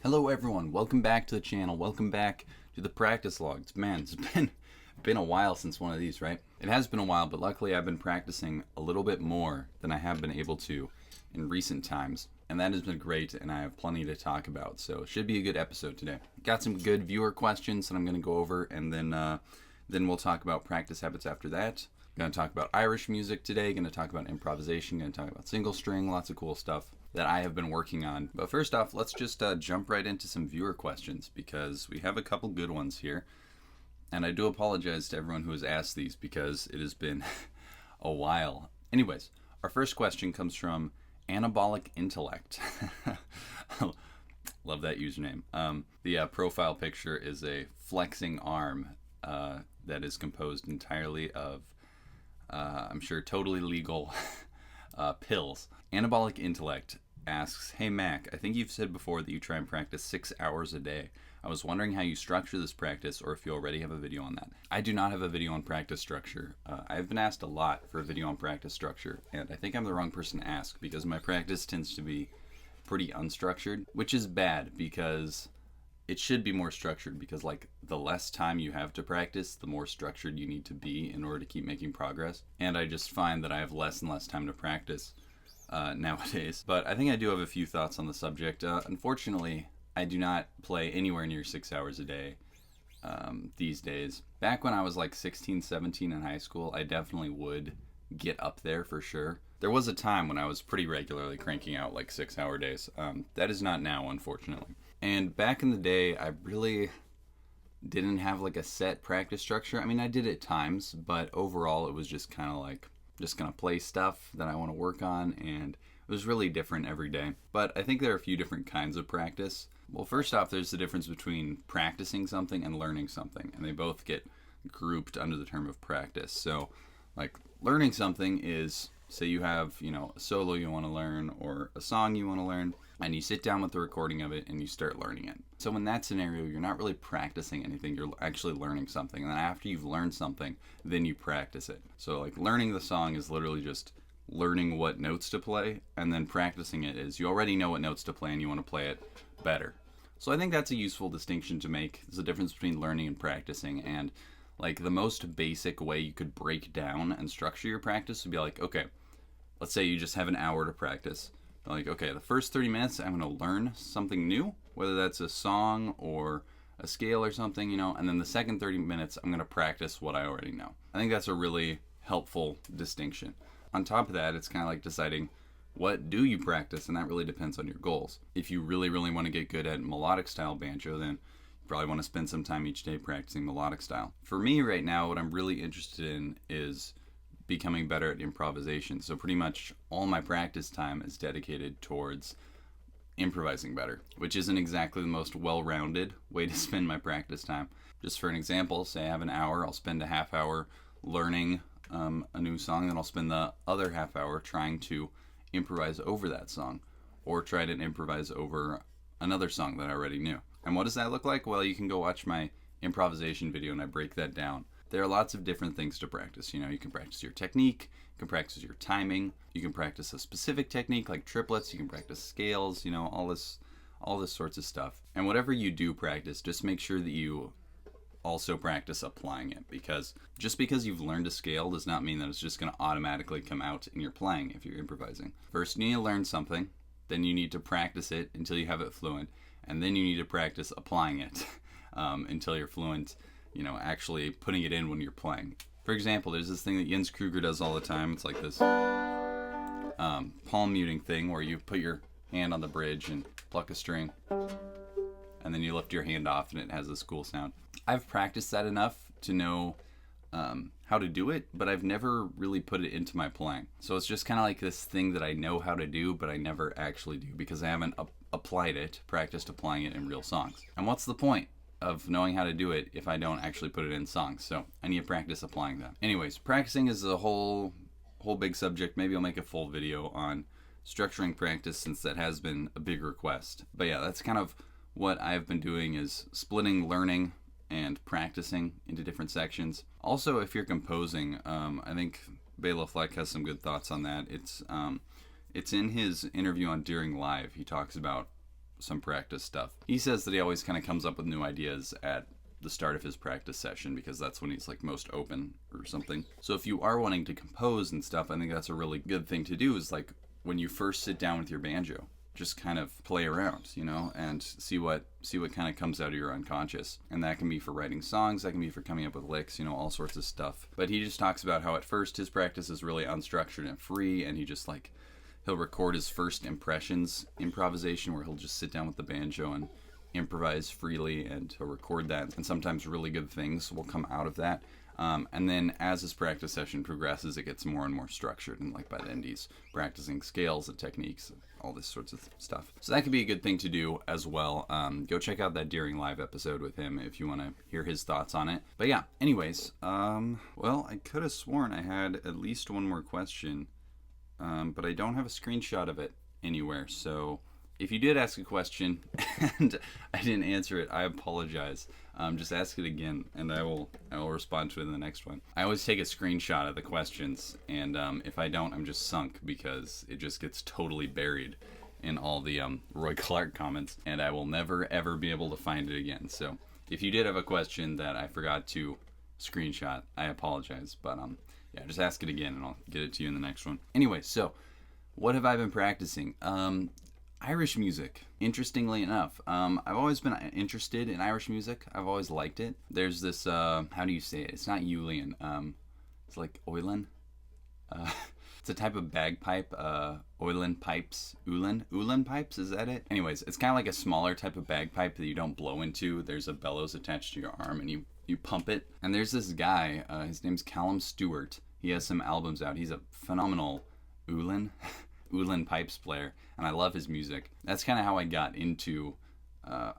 Hello everyone, welcome back to the channel, welcome back to the practice logs. Man, it's been a while since one of these, right? It has been a while, but luckily I've been practicing a little bit more than I have been able to in recent times, and that has been great, and I have plenty to talk about, so it should be a good episode today. Got some good viewer questions that I'm going to go over, and then we'll talk about practice habits after that. Going to talk about Irish music today, going to talk about improvisation, going to talk about single string, lots of cool stuff that I have been working on. But first off, let's just jump right into some viewer questions because we have a couple good ones here. And I do apologize to everyone who has asked these because it has been a while. Anyways, our first question comes from Anabolic Intellect. Love that username. The profile picture is a flexing arm that is composed entirely of I'm sure totally legal pills. Anabolic Intellect asks, "Hey Mac, I think you've said before that you try and practice 6 hours a day. I was wondering how you structure this practice or if you already have a video on that." I do not have a video on practice structure. I've been asked a lot for a video on practice structure, and I think I'm the wrong person to ask because my practice tends to be pretty unstructured, which is bad because it should be more structured because like the less time you have to practice, the more structured you need to be in order to keep making progress. And I just find that I have less and less time to practice nowadays. But I think I do have a few thoughts on the subject. Unfortunately, I do not play anywhere near 6 hours a day these days. Back when I was like 16, 17 in high school, I definitely would get up there for sure. There was a time when I was pretty regularly cranking out like 6 hour days. That is not now, unfortunately. And back in the day, I really didn't have like a set practice structure. I mean, I did at times, but overall it was just kind of like, just gonna play stuff that I want to work on, and it was really different every day. But I think there are a few different kinds of practice. Well, first off, there's the difference between practicing something and learning something, and they both get grouped under the term of practice. So, like, learning something is, say you have, a solo you want to learn or a song you want to learn, and you sit down with the recording of it and you start learning it. So in that scenario, you're not really practicing anything, you're actually learning something. And then after you've learned something, then you practice it. So like learning the song is literally just learning what notes to play, and then practicing it is you already know what notes to play and you want to play it better. So I think that's a useful distinction to make. There's a difference between learning and practicing, and like the most basic way you could break down and structure your practice would be like, okay, let's say you just have an hour to practice. Like, okay, the first 30 minutes, I'm going to learn something new, whether that's a song or a scale or something, and then the second 30 minutes, I'm going to practice what I already know. I think that's a really helpful distinction. On top of that, it's kind of like deciding what do you practice, and that really depends on your goals. If you really, really want to get good at melodic style banjo, then you probably want to spend some time each day practicing melodic style. For me right now, what I'm really interested in is becoming better at improvisation. So pretty much all my practice time is dedicated towards improvising better, which isn't exactly the most well-rounded way to spend my practice time. Just for an example, say I have an hour, I'll spend a half hour learning a new song, then I'll spend the other half hour trying to improvise over that song, or try to improvise over another song that I already knew. And what does that look like? Well, you can go watch my improvisation video and I break that down. There are lots of different things to practice. You can practice your technique, you can practice your timing, you can practice a specific technique like triplets, you can practice scales, all this sorts of stuff. And whatever you do practice, just make sure that you also practice applying it, because just because you've learned a scale does not mean that it's just going to automatically come out in your playing if you're improvising. First, you need to learn something, then you need to practice it until you have it fluent, and then you need to practice applying it until you're fluent, actually putting it in when you're playing. For example, there's this thing that Jens Kruger does all the time. It's like this palm muting thing where you put your hand on the bridge and pluck a string, and then you lift your hand off and it has this cool sound. I've practiced that enough to know how to do it, but I've never really put it into my playing. So it's just kind of like this thing that I know how to do, but I never actually do because I haven't applied it, practiced applying it in real songs. And what's the point of knowing how to do it if I don't actually put it in songs? So I need to practice applying that. Anyways, practicing is a whole big subject. Maybe I'll make a full video on structuring practice since that has been a big request. But yeah, that's kind of what I've been doing, is splitting learning and practicing into different sections. Also, if you're composing, I think Bela Fleck has some good thoughts on that. It's in his interview on During Live. He talks about some practice stuff. He says that he always kind of comes up with new ideas at the start of his practice session because that's when he's like most open or something. So if you are wanting to compose and stuff, I think that's a really good thing to do, is like when you first sit down with your banjo, just kind of play around, you know, and see what kind of comes out of your unconscious. And that can be for writing songs, that can be for coming up with licks, you know, all sorts of stuff. But he just talks about how at first his practice is really unstructured and free, and he just like, he'll record his first impressions improvisation where he'll just sit down with the banjo and improvise freely, and he'll record that, and sometimes really good things will come out of that. And then as his practice session progresses, it gets more and more structured, and like by the end he's practicing scales and techniques, all this sorts of stuff. So that could be a good thing to do as well. Go check out that Deering Live episode with him if you want to hear his thoughts on it. But yeah, anyways, well, I could have sworn I had at least one more question, but I don't have a screenshot of it anywhere. So if you did ask a question and I didn't answer it, I apologize. Just ask it again, and I will respond to it in the next one. I always take a screenshot of the questions, and if I don't, I'm just sunk because it just gets totally buried in all the Roy Clark comments, and I will never ever be able to find it again. So if you did have a question that I forgot to screenshot, I apologize. But yeah, just ask it again, and I'll get it to you in the next one. Anyway, so what have I been practicing? Irish music, interestingly enough. I've always been interested in Irish music. I've always liked it. There's this, how do you say it? It's not Uilleann. It's like Oilen. It's a type of bagpipe, Oilen pipes. Uilleann pipes, is that it? Anyways, it's kind of like a smaller type of bagpipe that you don't blow into. There's a bellows attached to your arm, and you pump it. And there's this guy, his name's Callum Stewart. He has some albums out. He's a phenomenal Uilleann pipes player, and I love his music. That's kind of how I got into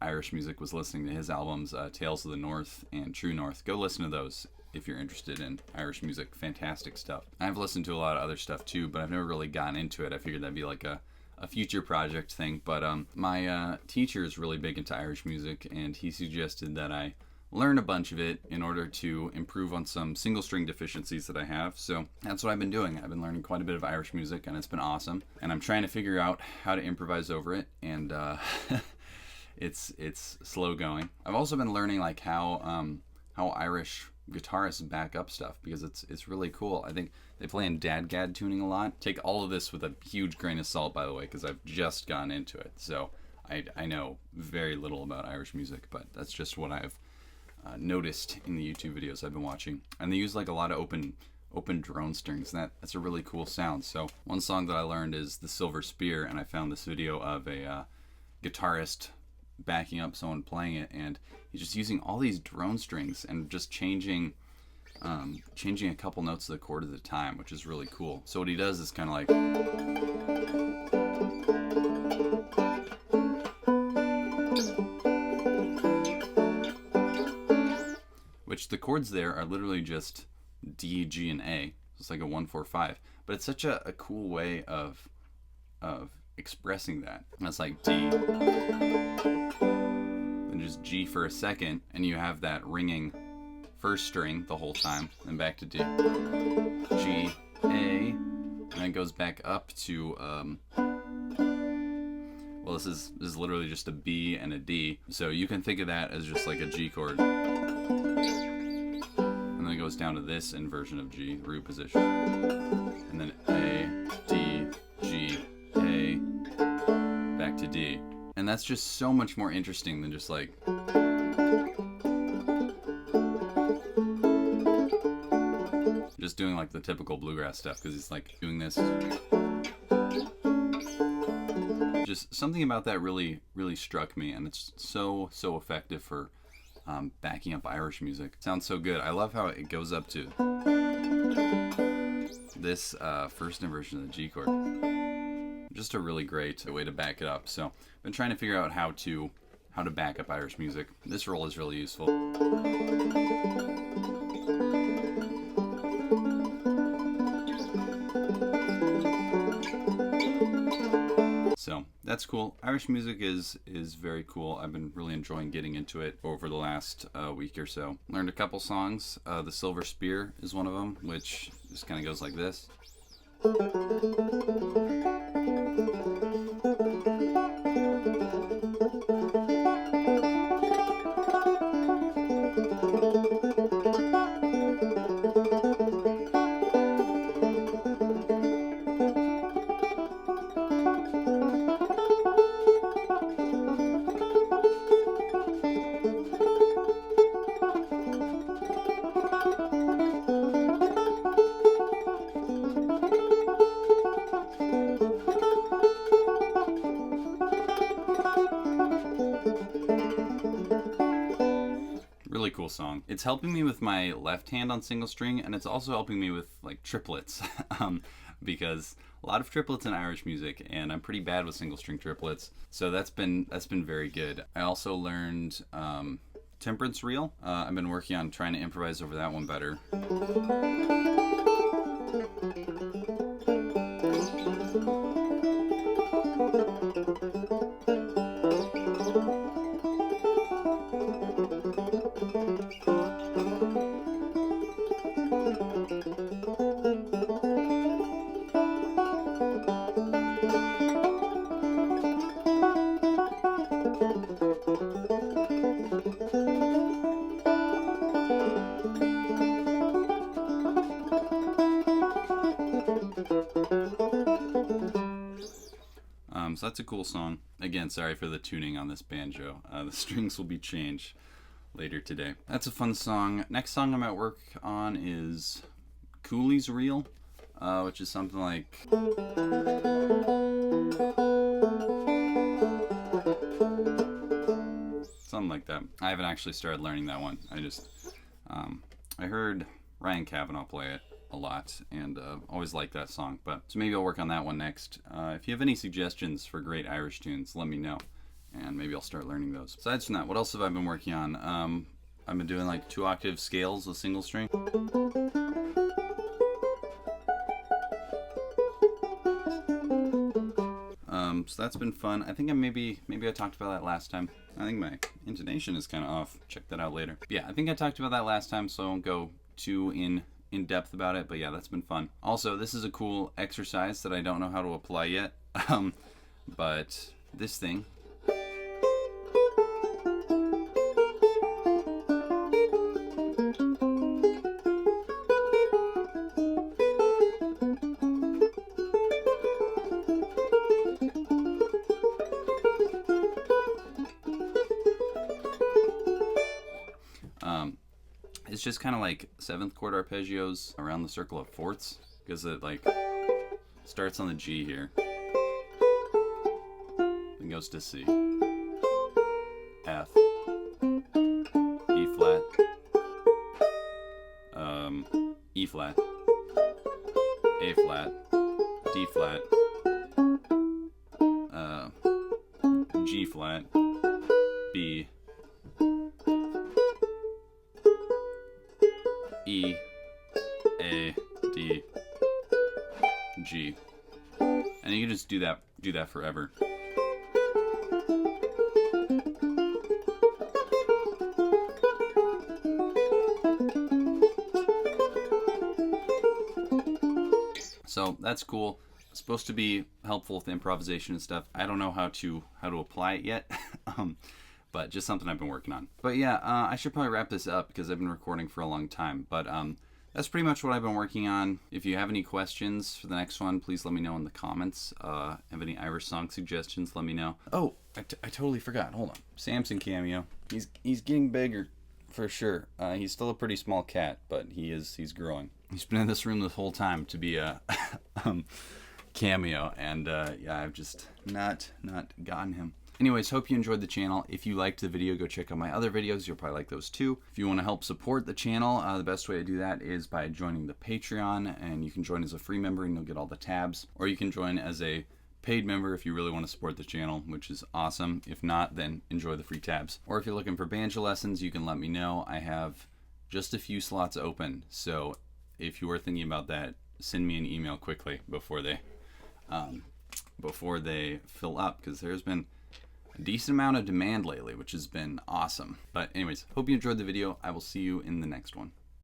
Irish music, was listening to his albums, Tales of the North and True North. Go listen to those if you're interested in Irish music. Fantastic stuff. I've listened to a lot of other stuff too, but I've never really gotten into it. I figured that'd be like a future project thing. But my teacher is really big into Irish music, and he suggested that I learn a bunch of it in order to improve on some single string deficiencies that I have. So that's what I've been doing. I've been learning quite a bit of Irish music, and it's been awesome. And I'm trying to figure out how to improvise over it, and it's slow going. I've also been learning like how Irish guitarists back up stuff, because it's really cool. I think they play in dadgad tuning a lot. Take all of this with a huge grain of salt, by the way, because I've just gotten into it. So I know very little about Irish music, but that's just what I've noticed in the YouTube videos I've been watching. And they use like a lot of open drone strings. That's a really cool sound. So one song that I learned is The Silver Spear, and I found this video of a guitarist backing up someone playing it, and he's just using all these drone strings and just changing a couple notes of the chord at a time, which is really cool. So what he does is kind of like, which the chords there are literally just D, G, and A. It's like a 1-4-5, but it's such a cool way of expressing that. And it's like D, then just G for a second, and you have that ringing first string the whole time, then back to D, G, A, and then it goes back up to well, this is literally just a B and a D. So you can think of that as just like a G chord. And then it goes down to this inversion of G, root position. And then A, D, G, A, back to D. And that's just so much more interesting than just like, just doing like the typical bluegrass stuff, because it's like doing this. Just something about that really struck me, and it's so effective for backing up Irish music. It sounds so good. I love how it goes up to this first inversion of the G chord. Just a really great way to back it up. So I've been trying to figure out how to back up Irish music. This roll is really useful. So that's cool. Irish music is very cool. I've been really enjoying getting into it over the last week or so. Learned a couple songs. The Silver Spear is one of them, which just kind of goes like this. Really cool song. It's helping me with my left hand on single string, and it's also helping me with like triplets, because a lot of triplets in Irish music, and I'm pretty bad with single string triplets. So that's been very good. I also learned Temperance Reel. I've been working on trying to improvise over that one better. So that's a cool song. Again, sorry for the tuning on this banjo. The strings will be changed later today. That's a fun song. Next song I'm at work on is Cooley's Reel, which is something like... something like that. I haven't actually started learning that one. I heard Ryan Kavanaugh play it a lot, and always liked that song. But so maybe I'll work on that one next. If you have any suggestions for great Irish tunes, let me know, and maybe I'll start learning those. Besides from that, what else have I been working on? I've been doing like 2-octave scales with single string. So that's been fun. I think maybe I talked about that last time. I think my intonation is kind of off. Check that out later. But yeah, I think I talked about that last time, so I won't go too in depth about it. But yeah, that's been fun. Also, this is a cool exercise that I don't know how to apply yet. But this thing. It's just kind of like 7th chord arpeggios around the circle of fourths, because it like starts on the G here, then goes to C, F, E flat, E flat, A flat, D flat, G flat, B, E, A, D, G, and you can just do that forever. So that's cool. It's supposed to be helpful with improvisation and stuff. I don't know how to apply it yet. But just something I've been working on. But yeah, I should probably wrap this up because I've been recording for a long time. But that's pretty much what I've been working on. If you have any questions for the next one, please let me know in the comments. Have any Irish song suggestions, let me know. Oh, I totally forgot. Hold on. Samson cameo. He's getting bigger for sure. He's still a pretty small cat, but he's growing. He's been in this room this whole time to be a cameo, and yeah, I've just not gotten him. Anyways, hope you enjoyed the channel. If you liked the video, go check out my other videos. You'll probably like those too. If you want to help support the channel, the best way to do that is by joining the Patreon, and you can join as a free member and you'll get all the tabs. Or you can join as a paid member if you really want to support the channel, which is awesome. If not, then enjoy the free tabs. Or if you're looking for banjo lessons, you can let me know. I have just a few slots open. So if you are thinking about that, send me an email quickly before they fill up, because there's been a decent amount of demand lately, which has been awesome. But anyways, hope you enjoyed the video. I will see you in the next one.